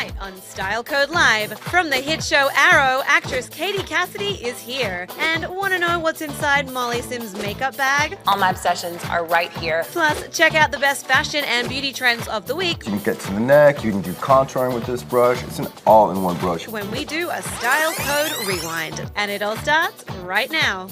Tonight on Style Code Live, from the hit show Arrow, actress Katie Cassidy is here. And want to know what's inside Molly Sims' makeup bag? All my obsessions are right here. Plus, check out the best fashion and beauty trends of the week. You can get to the neck, you can do contouring with this brush. It's an all-in-one brush. When we do a Style Code Rewind. And it all starts right now.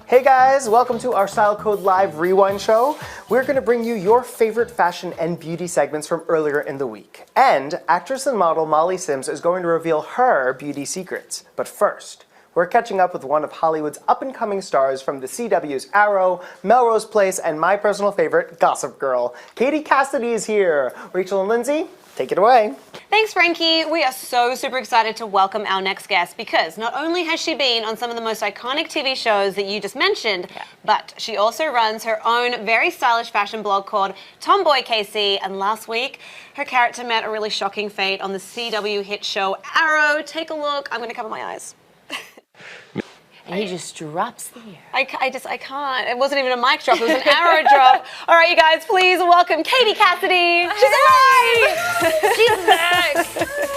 Hey guys, welcome to our Style Code Live Rewind show. We're going to bring you your favorite fashion and beauty segments from earlier in the week. And actress and model Molly Sims is going to reveal her beauty secrets. But first, we're catching up with one of Hollywood's up-and-coming stars from the CW's Arrow, Melrose Place, and my personal favorite, Gossip Girl. Katie Cassidy is here. Rachel and Lindsay, take it away. Thanks, Frankie. We are so super excited to welcome our next guest because not only has she been on some of the most iconic TV shows that you just mentioned, but she also runs her own very stylish fashion blog called Tomboy KC. And last week, her character met a really shocking fate on the CW hit show Arrow. Take a look. I'm going to cover my eyes. And he just drops the air. I can't. It wasn't even a mic drop. It was an arrow drop. All right, you guys, please welcome Katie Cassidy. She's alive. She's back.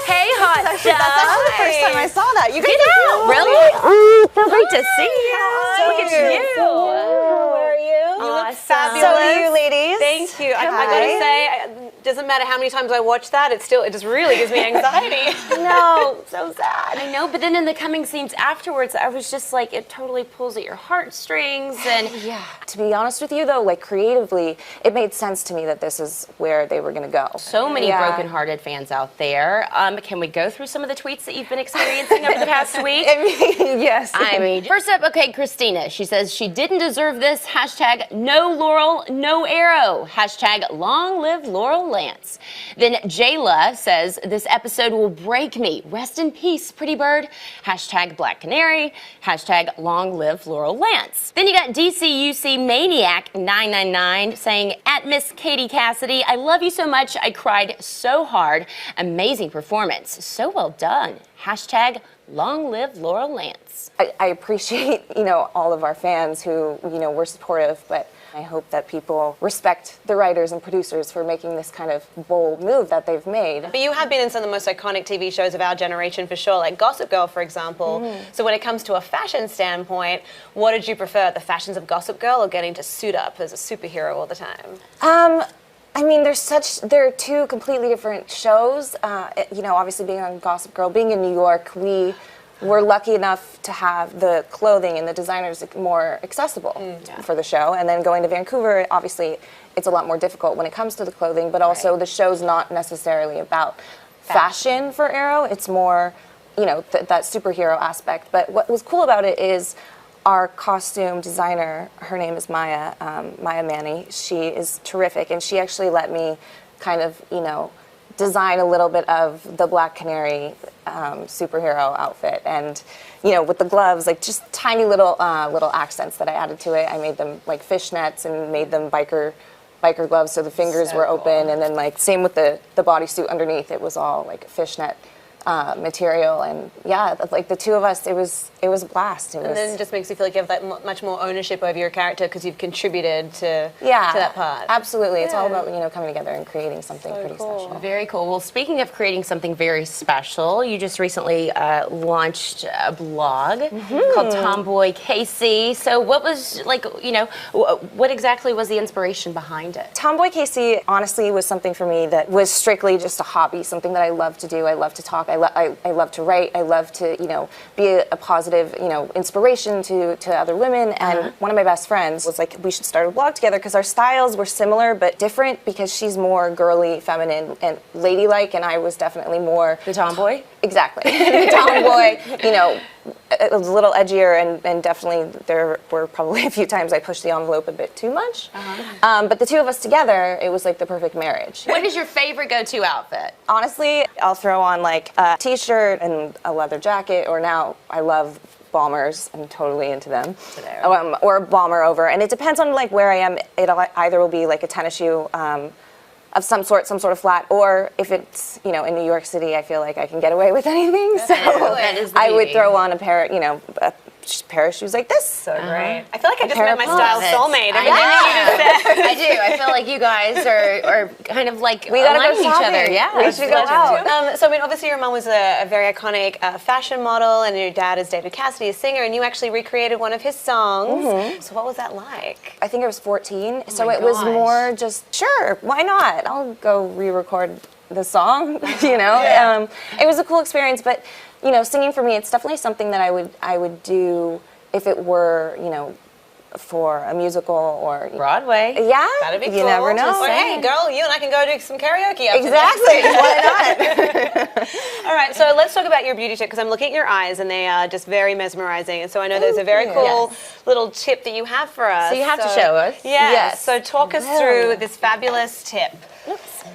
Hey, hot That's actually the first time I saw that. You guys out. Really? So great to see you. Look at you. How are you? You look Awesome. fabulous. So are you, ladies. Thank you. I gotta say, it doesn't matter how many times I watch that, it just really gives me anxiety. No, so sad. I know, but then in the coming scenes afterwards, I was just like, it totally pulls at your heartstrings. And Yeah. To be honest with you, though, like creatively, it made sense to me that this is where they were going to go. so many broken-hearted fans out there. Can we go through some of the tweets that you've been experiencing over the past week? Yes. I mean, first up, okay, Christina. She says she didn't deserve this. Hashtag no Laurel, no Arrow. Hashtag long live Laurel Lance. Then Jayla says this episode will break me. Rest in peace, pretty bird. Hashtag Black Canary. Hashtag long live Laurel Lance. Then you got DCUC Maniac 999 saying at Miss Katie Cassidy, I love you so much. I cried so hard. Amazing performance. So well done. Hashtag long live Laurel Lance. I appreciate, all of our fans who, were supportive, but I hope that people respect the writers and producers for making this kind of bold move that they've made. But you have been in some of the most iconic TV shows of our generation for sure, like Gossip Girl, for example. So when it comes to a fashion standpoint, what did you prefer, the fashions of Gossip Girl or getting to suit up as a superhero all the time? I mean, they're two completely different shows. Obviously being on Gossip Girl, being in New York, we were lucky enough to have the clothing and the designers more accessible for the show. And then going to Vancouver, obviously, it's a lot more difficult when it comes to the clothing, but also the show's not necessarily about fashion for Arrow. It's more, that superhero aspect. But what was cool about it is our costume designer, her name is Maya Manny. She is terrific, and she actually let me kind of, design a little bit of the Black Canary superhero outfit, and with the gloves, like just tiny little accents that I added to it. I made them like fishnets and made them biker gloves, so the fingers were open, and then like same with the bodysuit underneath. It was all like fishnet material, and like the two of us, it was a blast. Then it just makes you feel like you have that much more ownership over your character because you've contributed to that part. Absolutely. It's all about coming together and creating something pretty special. Very cool. Well, speaking of creating something very special, you just recently launched a blog called Tomboy KC. So what was what exactly was the inspiration behind it? Tomboy KC honestly was something for me that was strictly just a hobby, something that I love to do. I love to talk. I love to write. I love to, be a positive, inspiration to other women. And one of my best friends was like, we should start a blog together because our styles were similar but different because she's more girly, feminine, and ladylike, and I was definitely more The tomboy? Exactly. The tomboy, a little edgier, and definitely there were probably a few times I pushed the envelope a bit too much. But the two of us together, it was like the perfect marriage. What is your favorite go-to outfit? Honestly, I'll throw on like a t-shirt and a leather jacket, or now I love bombers. I'm totally into them. Or a bomber over. And it depends on like where I am. It either will be like a tennis shoe of some sort of flat, or if it's, in New York City, I feel like I can get away with anything. So That is the I would beauty. throw on a pair, a pair of shoes like this. So great. I feel like I just pair met of my pants. style soulmate. Everything that you just said. I do. I feel like you guys are kind of like We gotta go aligning each other. shopping. Yeah, We should go out. So, I mean, obviously your mom was a very iconic fashion model, and your dad is David Cassidy, a singer, and you actually recreated one of his songs. So what was that like? I think I was 14, so my it was gosh. more just, sure, why not? I'll go re-record the song, you know? It was a cool experience, but, you know, singing for me, it's definitely something that I would do if it were, you know, for a musical or Broadway. yeah, That'd be cool. you never know. Or, hey, girl, you and I can go do some karaoke. After Exactly. this. Why not? All right, so let's talk about your beauty tip because I'm looking at your eyes and they are just very mesmerizing. And so I know there's a very cool little tip that you have for us. So you have to show us. Yes. So talk us through this fabulous tip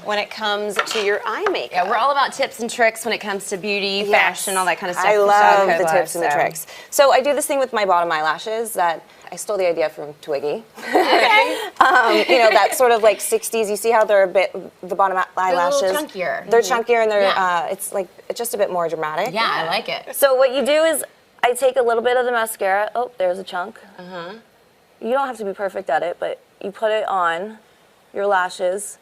when it comes to your eye makeup. Yeah, we're all about tips and tricks when it comes to beauty, fashion, all that kind of stuff. I for love Style the Code tips Live, and the so. tricks. So I do this thing with my bottom eyelashes that I stole the idea from Twiggy. You know, that sort of like 60s. You see how they're a bit, the bottom eyelashes. They're a little chunkier. They're chunkier and they're, Yeah. it's like just a bit more dramatic. Yeah, I like it. So what you do is I take a little bit of the mascara. Oh, there's a chunk. You don't have to be perfect at it, but you put it on your lashes.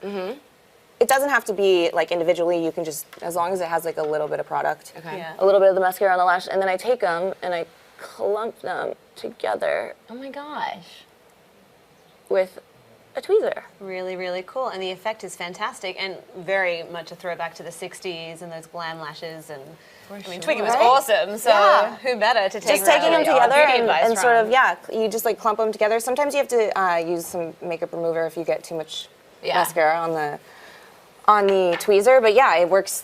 It doesn't have to be like individually. You can just, as long as it has like a little bit of product. Okay. Yeah. A little bit of the mascara on the lash, and then I take them and I clump them together Oh my gosh. with a tweezer. Really, really cool. And the effect is fantastic and very much a throwback to the 60s and those glam lashes. And I mean, Twiggy was Right? awesome, so Yeah. who better to take Just taking them together beauty advice and sort from. of, yeah, you just like clump them together. Sometimes you have to use some makeup remover if you get too much mascara on the tweezer. But yeah, it works.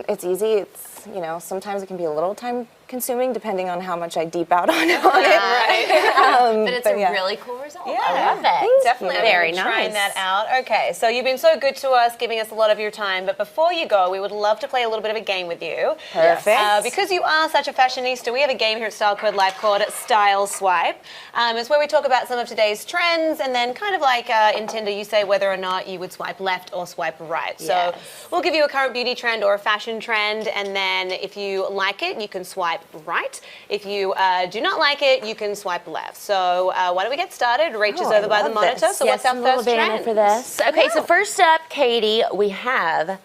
It's easy. It's, you know, sometimes it can be a little time consuming depending on how much I deep out on it. But it's a yeah. really cool result. Yeah. I love it. Definitely. Very I'm nice. trying that out. Okay, so you've been so good to us, giving us a lot of your time. But before you go, we would love to play a little bit of a game with you. Perfect. Because you are such a fashionista, we have a game here at Style Code Live called Style Swipe. It's where we talk about some of today's trends, and then kind of like in Tinder, you say whether or not you would swipe left or swipe right. So we'll give you a current beauty trend or a fashion trend, and then if you like it, you can swipe right. If you do not like it, you can swipe left. So why don't we get started? Rach is over by the love monitor. this. So what's our first trend? for this? Okay, so first up, Katie, we have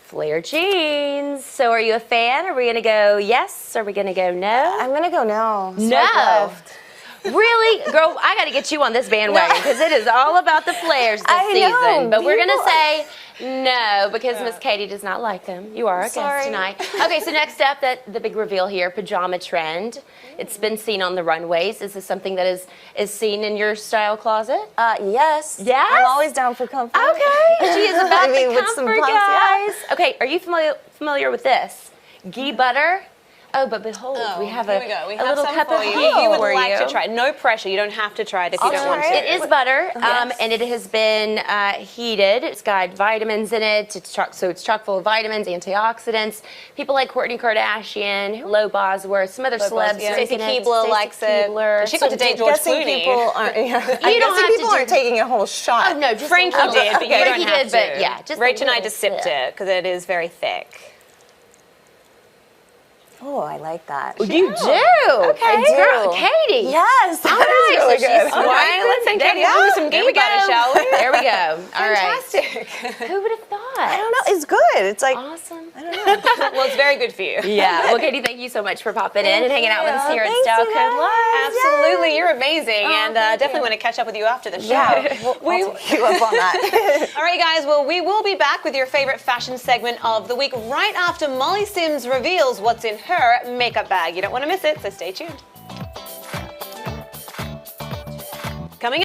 flare jeans. So are you a fan? Are we gonna go yes? Are we gonna go no? I'm gonna go no. Swipe No. left. Really? Girl, I gotta get you on this bandwagon because it is all about the flares this I know, season. But we're gonna people- say no because Miss Katie does not like them. You are a Sorry. guest tonight. Okay, so next up, the big reveal here, pajama trend. It's been seen on the runways. Is this something that is seen in your style closet? Yes. Yes? I'm always down for comfort. Okay, she is about I mean, the with some comfort, pumps, yeah. guys. Okay, are you familiar with this? Ghee butter. Oh, but behold, we have Here a, we go. We a have little some cup for of you. ghee If you would for like you. to try, no pressure. You don't have to try it if you don't want to. It is butter, and it has been heated. It's got vitamins in it. So it's chock full of vitamins, antioxidants. People like Kourtney Kardashian, Lo Bosworth, some other celebs. yeah. taking Stacey it. Keebler Stacey likes it. Keebler. She got to date George Guessing Clooney. people aren't. Yeah. I'm don't guessing have to people do- aren't taking a whole shot. Oh no, just Frankie a little. did, but you Okay, don't he have did, to. but yeah, just a Rach and I little just sipped sip. it because it is very thick. Oh, I like that. You do? I do. Girl, Katie. Yes, All that right, is really so good. she's All right, let's send Katie home with some There ghee we butter, go. shall we? There we go. All right. Fantastic. Who would have thought? I don't know. It's good. It's like Awesome. Well, it's very good for you. Yeah. Well, Katie, thank you so much for popping in and hanging out with us here at Thanks, Style you Code guys. Live. Absolutely, you're amazing, and thank definitely you. want to catch up with you after the show. yeah. We'll take you up on that. All right, guys. Well, we will be back with your favorite fashion segment of the week right after Molly Sims reveals what's in her makeup bag. You don't want to miss it, so stay tuned. Coming